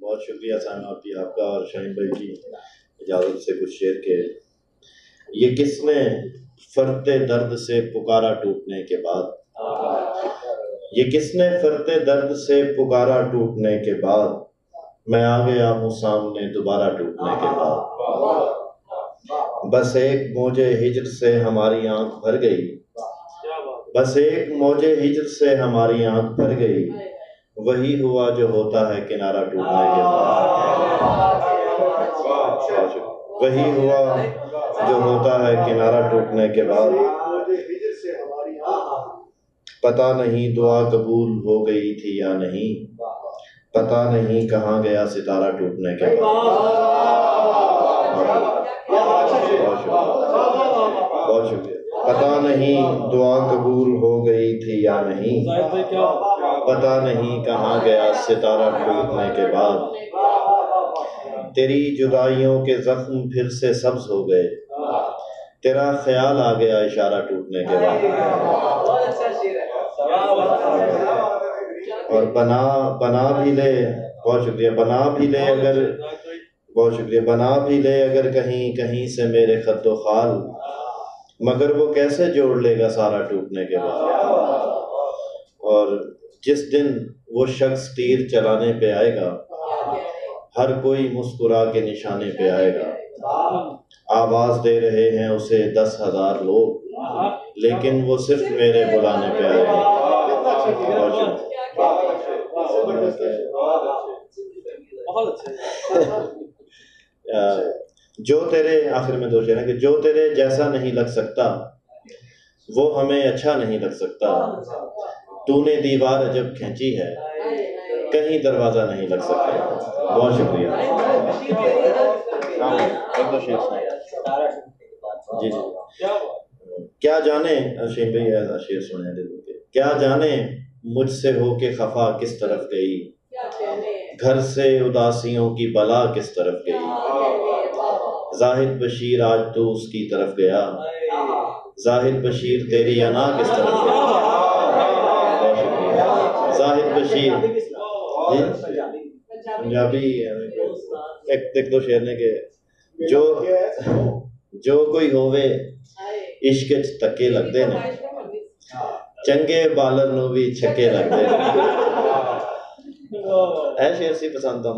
بہت شکریہ سامع آپ کا اور شاہین بھائی کی اجازت سے کچھ شعر کے. یہ کس نے فرتے درد سے پکارا ٹوٹنے کے بعد، یہ کس نے فرتے درد سے پکارا ٹوٹنے کے بعد، میں آ گیا ہوں سامنے دوبارہ ٹوٹنے کے بعد. بس ایک موج ہجر سے ہماری آنکھ بھر گئی، بس ایک موج ہجر سے ہماری آنکھ بھر گئی، وہی ہوا جو ہوتا ہے کنارہ ٹوٹنے کے بعد. وہی ہوا جو ہوتا ہے کنارہ ٹوٹنے کے بعد. پتہ نہیں دعا قبول ہو گئی تھی یا نہیں، پتہ نہیں کہاں گیا ستارہ ٹوٹنے کے بعد. بہت شکریہ. پتہ نہیں دعا قبول ہو گئی تھی یا نہیں، پتہ نہیں کہاں گیا ستارہ ٹوٹنے کے بعد. تیری جدائیوں کے زخم پھر سے سبز ہو گئے، تیرا خیال آ گیا اشارہ ٹوٹنے کے بعد. اور بنا بھی لے، بہت شکریہ، بنا بھی لے اگر، بہت شکریہ، بنا بھی لے اگر کہیں کہیں سے میرے خد و خال، مگر وہ کیسے جوڑ لے گا سارا ٹوٹنے کے بعد. اور جس دن وہ شخص تیر چلانے پہ آئے گا، ہر کوئی مسکرا کے نشانے پہ آئے گا. آواز دے رہے ہیں اسے 10,000 لوگ، لیکن وہ صرف میرے بلانے پہ آئے گا. جو تیرے، آخر میں دو شعر ہیں کہ جو تیرے جیسا نہیں لگ سکتا وہ ہمیں اچھا نہیں لگ سکتا، تو نے دیوار عجب کھینچی ہے کہیں دروازہ نہیں لگ سکتا. بہت شکریہ. ایک دو شعر جی جی. کیا جانے، شین بھائی ایسا شعر سنے دل کے. کیا جانے مجھ سے ہو کے خفا کس طرف گئی، گھر سے اداسیوں کی بلا کس طرف گئی. زاہد بشیر آج تو اس کی طرف گیا، زاہد بشیر تیری انا کس طرف گیا. زاہد بشیر پنجابی ایک دو شعر نے کہ جو کوئی ہووے عشق وچ تکے لگدے نے، چنگے بالر نو بھی چھکے لگدے نے. اے شعر سی پسند تھا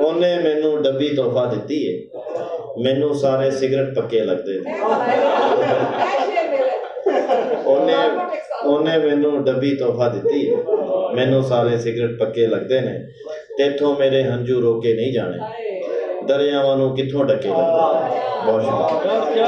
انہیں مینوں ڈبی تحفہ دیتی ہے، مینوں سارے سگرٹ پکے لگدے نے. انہیں مینوں ڈبی تحفہ دیتی ہے، مینوں سارے سگرٹ پکے لگدے نے. تیتھوں میرے ہنجو روکے نہیں جانے، دریاواں نوں کتھوں ڈکے لگدے نے. بہت شکریہ.